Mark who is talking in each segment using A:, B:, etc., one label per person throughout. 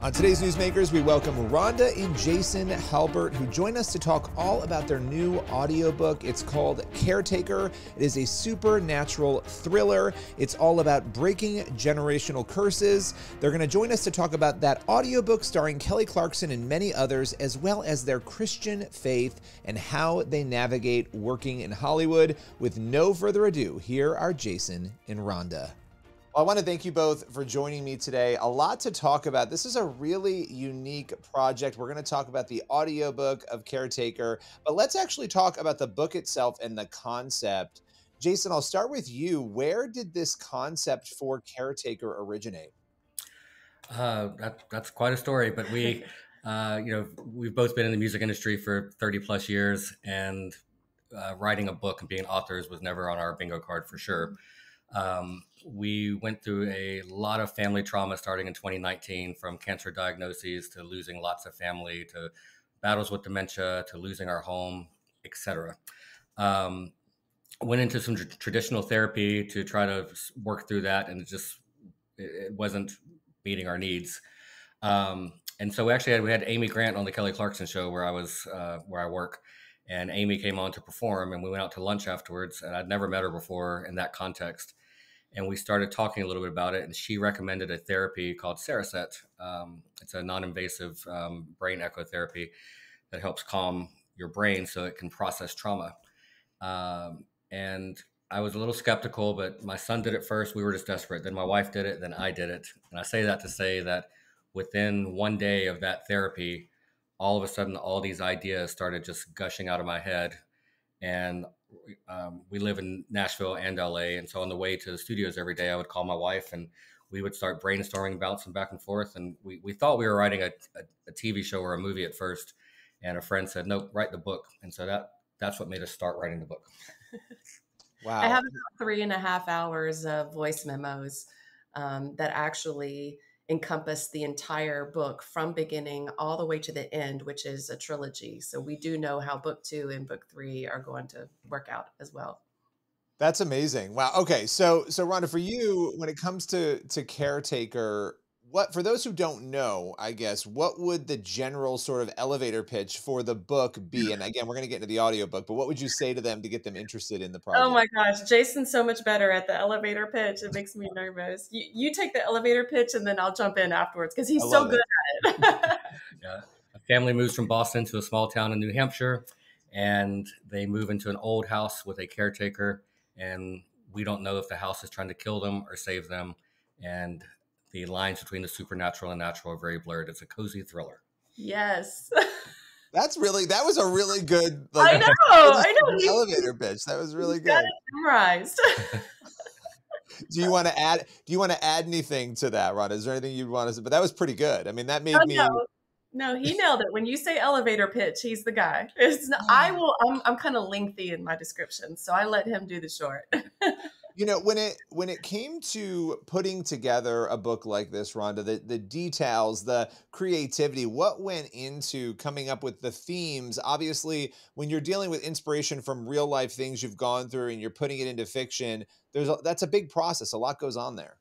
A: On today's Newsmakers, we welcome Rhonda and Jason Halbert, who join us to talk all about their new audiobook. It's called Caretaker. It is a supernatural thriller. It's all about breaking generational curses. They're going to join us to talk about that audiobook starring Kelly Clarkson and many others, as well as their Christian faith and how they navigate working in Hollywood. With no further ado, here are Jason and Rhonda. Well, I want to thank you both for joining me today. A lot to talk about. This is a really unique project. We're going to talk about the audiobook of Caretaker, but let's actually talk about the book itself and the concept. Jason, I'll start with you. Where did this concept for Caretaker originate?
B: That's quite a story, but we've both been in the music industry for 30 plus years, and writing a book and being authors was never on our bingo card for sure. We went through a lot of family trauma starting in 2019, from cancer diagnoses to losing lots of family to battles with dementia to losing our home, etc. Went into some traditional therapy to try to work through that, and it wasn't meeting our needs. And so we had Amy Grant on the Kelly Clarkson show where I work. And Amy came on to perform, and we went out to lunch afterwards, and I'd never met her before in that context. And we started talking a little bit about it, and she recommended a therapy called Cereset. It's a non-invasive brain echo therapy that helps calm your brain so it can process trauma. And I was a little skeptical, but my son did it first. We were just desperate. Then my wife did it, then I did it. And I say that to say that within one day of that therapy, all of a sudden, all these ideas started just gushing out of my head. And we live in Nashville and LA. And so on the way to the studios every day, I would call my wife and we would start brainstorming, bouncing back and forth. And we thought we were writing a TV show or a movie at first. And a friend said, nope, write the book. And so that's what made us start writing the book.
C: Wow. I have about 3.5 hours of voice memos that actually encompass the entire book from beginning all the way to the end, which is a trilogy. So we do know how book 2 and book 3 are going to work out as well.
A: That's amazing. Wow. Okay. So Rhonda, for you, when it comes to Caretaker, for those who don't know, I guess, what would the general sort of elevator pitch for the book be? And again, we're going to get into the audiobook, but what would you say to them to get them interested in the project?
C: Oh my gosh, Jason's so much better at the elevator pitch. It makes me nervous. You take the elevator pitch and then I'll jump in afterwards because he's so good at it.
B: Yeah. A family moves from Boston to a small town in New Hampshire, and they move into an old house with a caretaker, and we don't know if the house is trying to kill them or save them. And the lines between the supernatural and natural are very blurred. It's a cozy thriller.
C: Yes.
A: That was a really good.
C: I know.
A: Elevator pitch. That was really good.
C: Got it memorized.
A: Do you want to add anything to that, Rhonda? Is there anything you'd want to say? But that was pretty good. I mean, that made me.
C: No, he nailed it. When you say elevator pitch, he's the guy. I'm kind of lengthy in my description, so I let him do the short.
A: You know, when it came to putting together a book like this, Rhonda, the details, the creativity, what went into coming up with the themes? Obviously, when you're dealing with inspiration from real life things you've gone through and you're putting it into fiction, that's a big process. A lot goes on there.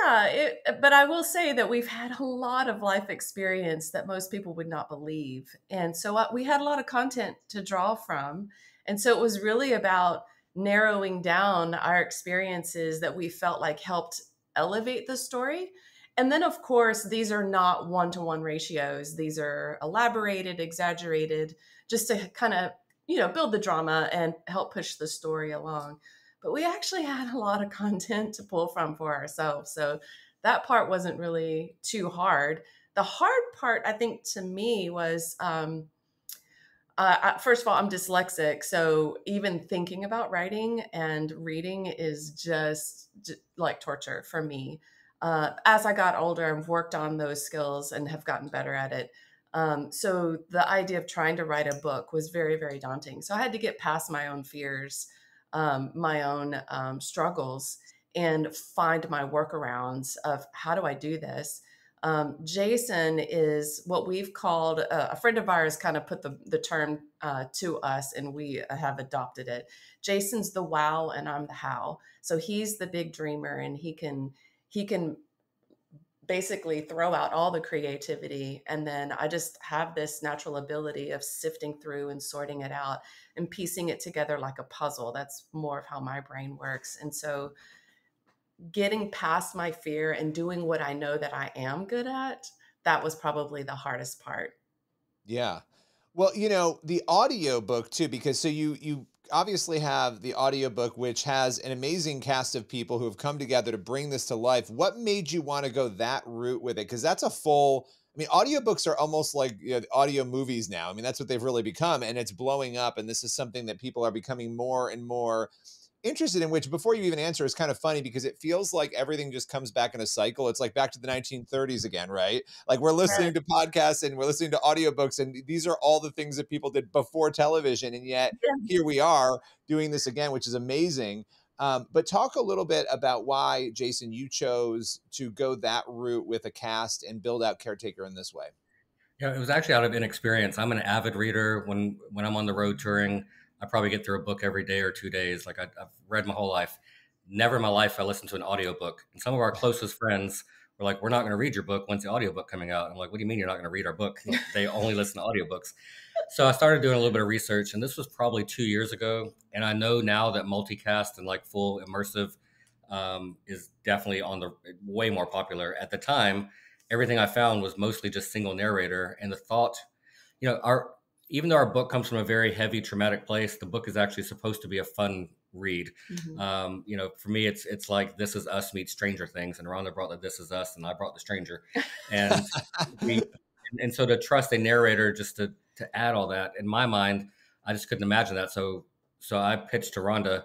C: Yeah, but I will say that we've had a lot of life experience that most people would not believe. And so we had a lot of content to draw from. And so it was really about narrowing down our experiences that we felt like helped elevate the story. And then, of course, these are not one-to-one ratios. These are elaborated, exaggerated, just to kind of, build the drama and help push the story along. But we actually had a lot of content to pull from for ourselves. So that part wasn't really too hard. The hard part, I think, to me was, first of all, I'm dyslexic. So even thinking about writing and reading is just like torture for me. As I got older, I've worked on those skills and have gotten better at it. So the idea of trying to write a book was very, very daunting. So I had to get past my own fears, my own struggles, and find my workarounds of how do I do this. Jason is what we've called, a friend of ours kind of put the term to us, and we have adopted it. Jason's the wow and I'm the how. So he's the big dreamer, and he can basically throw out all the creativity. And then I just have this natural ability of sifting through and sorting it out and piecing it together like a puzzle. That's more of how my brain works. And so getting past my fear and doing what I know that I am good at, that was probably the hardest part.
A: Yeah. Well, the audiobook too, because so you obviously have the audiobook, which has an amazing cast of people who have come together to bring this to life. What made you want to go that route with it? Because that's a full, I mean, audiobooks are almost like the audio movies now. I mean, that's what they've really become, and it's blowing up. And this is something that people are becoming more and more interested in, which before you even answer is kind of funny because it feels like everything just comes back in a cycle. It's like back to the 1930s again, right? Like we're listening to podcasts and we're listening to audiobooks, and these are all the things that people did before television. And yet here we are doing this again, which is amazing. But talk a little bit about why, Jason, you chose to go that route with a cast and build out Caretaker in this way.
B: Yeah, it was actually out of inexperience. I'm an avid reader. When I'm on the road touring, I probably get through a book every day or 2 days. Like I've read my whole life. Never in my life I listened to an audiobook. And some of our closest friends were like, "We're not going to read your book. When's the audiobook coming out?" I'm like, "What do you mean you're not going to read our book?" They only listen to audiobooks. So I started doing a little bit of research, and this was probably 2 years ago. And I know now that multicast and like full immersive is definitely on the way more popular. At the time, everything I found was mostly just single narrator. And the thought, our even though our book comes from a very heavy traumatic place, the book is actually supposed to be a fun read. For me, it's like This Is Us meets Stranger Things, and Rhonda brought the This Is Us, and I brought the Stranger, and so to trust a narrator just to add all that, in my mind, I just couldn't imagine that. So I pitched to Rhonda,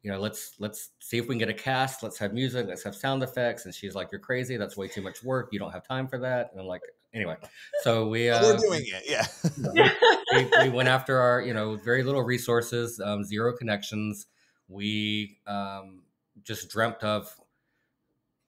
B: let's see if we can get a cast. Let's have music. Let's have sound effects. And she's like, "You're crazy. That's way too much work. You don't have time for that." And I'm like, anyway. So
A: we're doing it.
B: Yeah. We went after our, very little resources, zero connections. We just dreamt of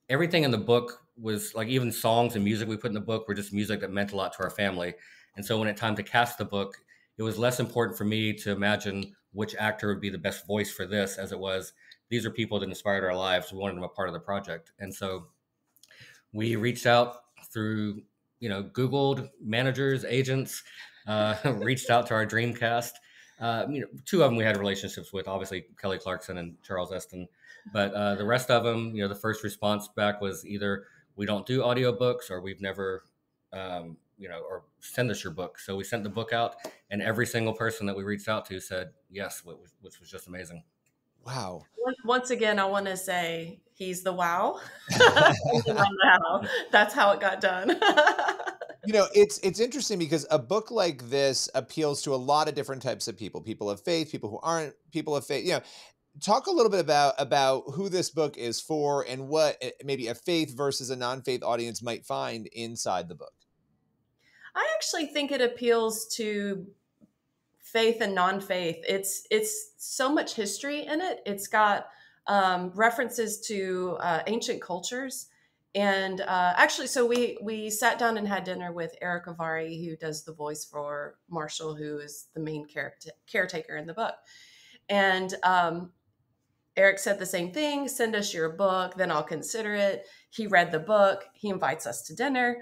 B: everything in the book. Was like, even songs and music we put in the book were just music that meant a lot to our family. And so when it time to cast the book, it was less important for me to imagine which actor would be the best voice for this, as it was, these are people that inspired our lives. We wanted them a part of the project. And so we reached out through, Googled managers, agents, reached out to our dream cast. Two of them we had relationships with, obviously Kelly Clarkson and Charles Eston. But the rest of them, the first response back was either we don't do audiobooks, or we've never, or send us your book. So we sent the book out, and every single person that we reached out to said yes, which was just amazing.
A: Wow.
C: Once again, I want to say he's the wow. That's how it got done.
A: It's interesting because a book like this appeals to a lot of different types of people of faith, people who aren't people of faith. Talk a little bit about who this book is for and what maybe a faith versus a non-faith audience might find inside the book.
C: I actually think it appeals to faith and non-faith. It's so much history in it. It's got references to ancient cultures. And actually, so we sat down and had dinner with Eric Avari, who does the voice for Marshall, who is the main caretaker in the book. And Eric said the same thing: send us your book, then I'll consider it. He read the book. He invites us to dinner.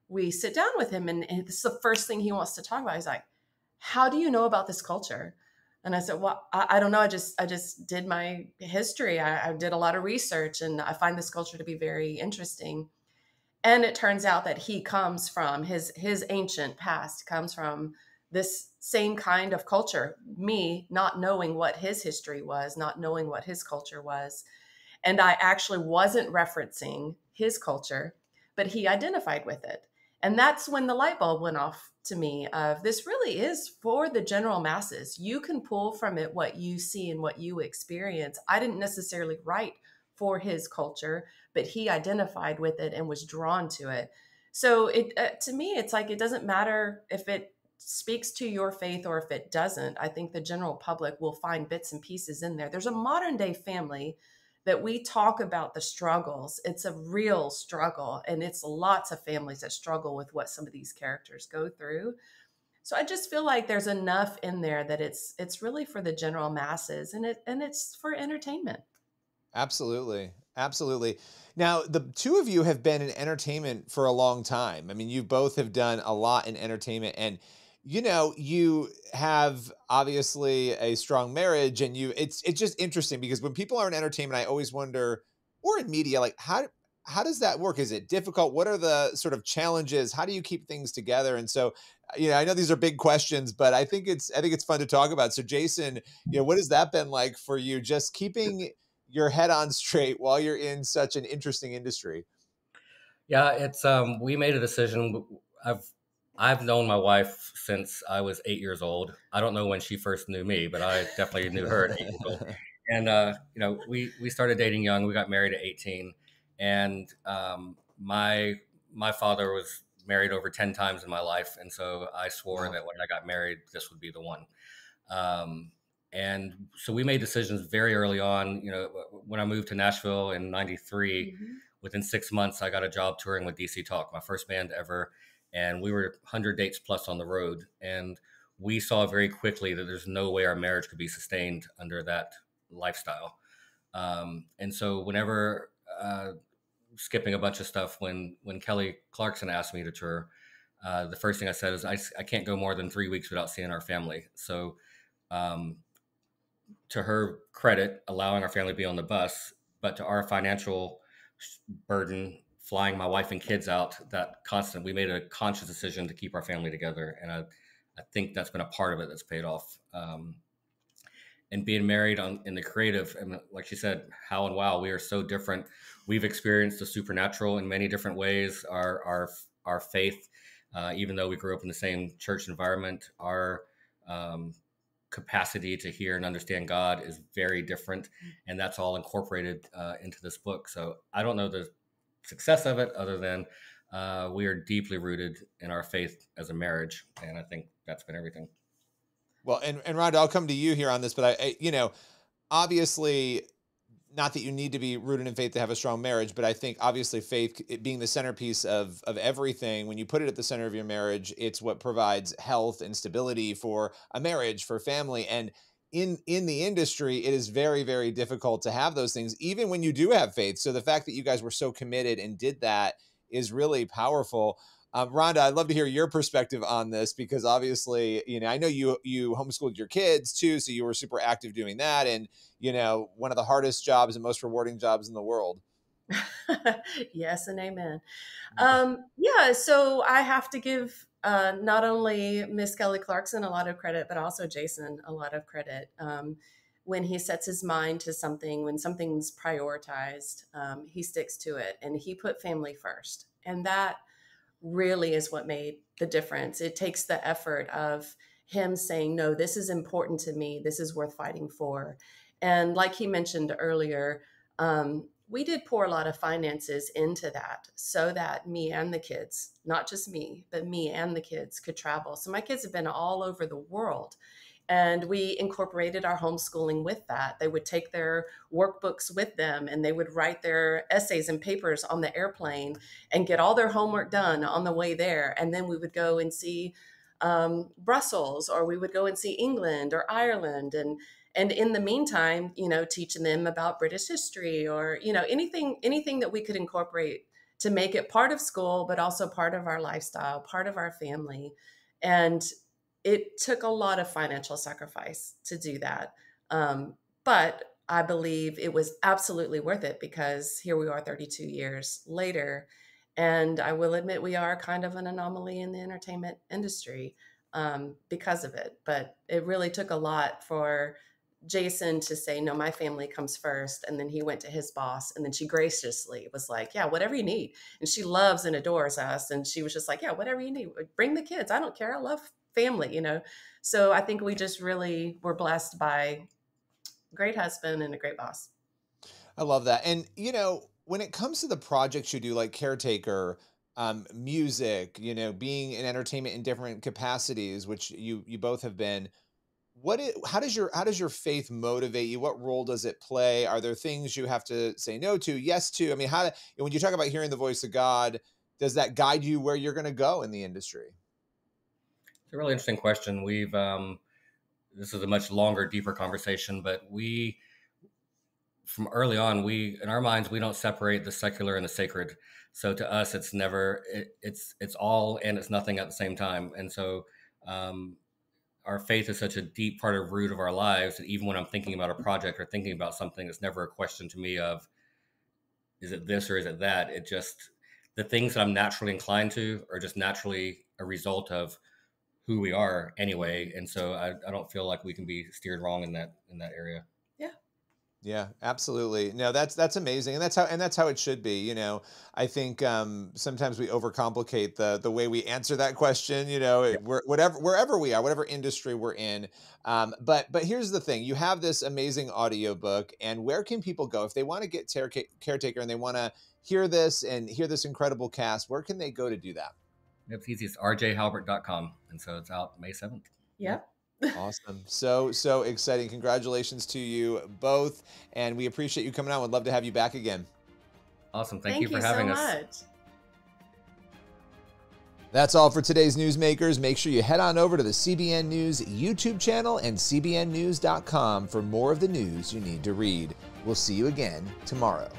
C: We sit down with him, and this is the first thing he wants to talk about. He's like, "How do you know about this culture?" And I said, "Well, I don't know. I just did my history. I did a lot of research, and I find this culture to be very interesting." And it turns out that he comes from his ancient past, comes from this same kind of culture. Me not knowing what his history was, not knowing what his culture was. And I actually wasn't referencing his culture, but he identified with it. And that's when the light bulb went off to me of, this really is for the general masses. You can pull from it what you see and what you experience. I didn't necessarily write for his culture, but he identified with it and was drawn to it. So it to me, it's like, it doesn't matter if it speaks to your faith or if it doesn't. I think the general public will find bits and pieces in there. There's a modern day family that we talk about the struggles. It's a real struggle, and it's lots of families that struggle with what some of these characters go through. So I just feel like there's enough in there that it's really for the general masses, and it's for entertainment.
A: Absolutely. Absolutely. Now, the two of you have been in entertainment for a long time. I mean, you both have done a lot in entertainment, and you have obviously a strong marriage, and it's just interesting because when people are in entertainment, I always wonder, or in media, like how does that work? Is it difficult? What are the sort of challenges? How do you keep things together? And so, I know these are big questions, but I think it's fun to talk about. So, Jason, what has that been like for you, just keeping your head on straight while you're in such an interesting industry?
B: Yeah, it's we made a decision. I've I've known my wife since I was 8 years old. I don't know when she first knew me, but I definitely knew her at 8 years old. And we started dating young. We got married at 18, and my father was married over 10 times in my life, and so I swore
A: Wow.
B: that when I got married, this would be the one. Um, and so we made decisions very early on. When I moved to Nashville in '93,
C: Mhm.
B: within 6 months, I got a job touring with DC Talk, my first band ever. And we were 100 dates plus on the road. And we saw very quickly that there's no way our marriage could be sustained under that lifestyle. And so, whenever, skipping a bunch of stuff, when Kelly Clarkson asked me to tour, the first thing I said is, I can't go more than 3 weeks without seeing our family. So, um, to her credit, allowing our family to be on the bus, but to our financial burden, flying my wife and kids out, we made a conscious decision to keep our family together. And I think that's been a part of it that's paid off. And being married in the creative, and like she said, how and wow, we are so different. We've experienced the supernatural in many different ways. Our faith, even though we grew up in the same church environment, our um, capacity to hear and understand God is very different, and that's all incorporated into this book. So I don't know the success of it other than we are deeply rooted in our faith as a marriage, and I think that's been everything.
A: Well, and Rhonda, I'll come to you here on this, but obviously, not that you need to be rooted in faith to have a strong marriage, but I think obviously faith, it being the centerpiece of everything, when you put it at the center of your marriage, it's what provides health and stability for a marriage, for family. And in the industry, it is very, very difficult to have those things, even when you do have faith. So the fact that you guys were so committed and did that is really powerful. Rhonda, I'd love to hear your perspective on this because obviously, I know you homeschooled your kids too, so you were super active doing that, and one of the hardest jobs and most rewarding jobs in the world.
C: Yes, and amen. Yeah, so I have to give not only Miss Kelly Clarkson a lot of credit, but also Jason a lot of credit. When he sets his mind to something, when something's prioritized, he sticks to it, and he put family first. And that really is what made the difference. It takes the effort of him saying, no, this is important to me. This is worth fighting for. And like he mentioned earlier, we did pour a lot of finances into that so that me and the kids, not just me, but me and the kids could travel. So my kids have been all over the world. And we incorporated our homeschooling with that. They would take their workbooks with them and they would write their essays and papers on the airplane and get all their homework done on the way there. And then we would go and see Brussels, or we would go and see England or Ireland. And in the meantime, teaching them about British history or, anything that we could incorporate to make it part of school, but also part of our lifestyle, part of our family. And it took a lot of financial sacrifice to do that. But I believe it was absolutely worth it because here we are 32 years later. And I will admit we are kind of an anomaly in the entertainment industry because of it. But it really took a lot for Jason to say, no, my family comes first. And then he went to his boss, and then she graciously was like, yeah, whatever you need. And she loves and adores us. And she was just like, yeah, whatever you need, bring the kids. I don't care. I love family. So I think we just really were blessed by a great husband and a great boss.
A: I love that. And when it comes to the projects you do, like Caretaker, music, being in entertainment in different capacities, which you both have been, how does your faith motivate you? What role does it play? Are there things you have to say no to, yes to? I mean, when you talk about hearing the voice of God, does that guide you where you're going to go in the industry?
B: It's a really interesting question. This is a much longer, deeper conversation, but from early on, in our minds, we don't separate the secular and the sacred. So to us, it's never, it's all and it's nothing at the same time. And so our faith is such a deep part of root of our lives that even when I'm thinking about a project or thinking about something, it's never a question to me of, is it this or is it that? It just, the things that I'm naturally inclined to are just naturally a result of who we are anyway. And so I don't feel like we can be steered wrong in that area.
A: Yeah, absolutely. No, that's amazing, and that's how it should be. You know, I think sometimes we overcomplicate the way we answer that question. You know,
B: Yeah.
A: wherever we are, whatever industry we're in. But here's the thing: you have this amazing audiobook, and where can people go if they want to get Caretaker and they want to hear this and hear this incredible cast? Where can they go to do that?
B: It's easy. It's rjhalbert.com, and so it's out May 7th.
C: Yep.
A: Awesome. So exciting. Congratulations to you both. And we appreciate you coming on. We'd love to have you back again.
B: Awesome. Thank you for having us.
C: Thank you so much.
A: That's all for today's Newsmakers. Make sure you head on over to the CBN News YouTube channel and cbnnews.com for more of the news you need to read. We'll see you again tomorrow.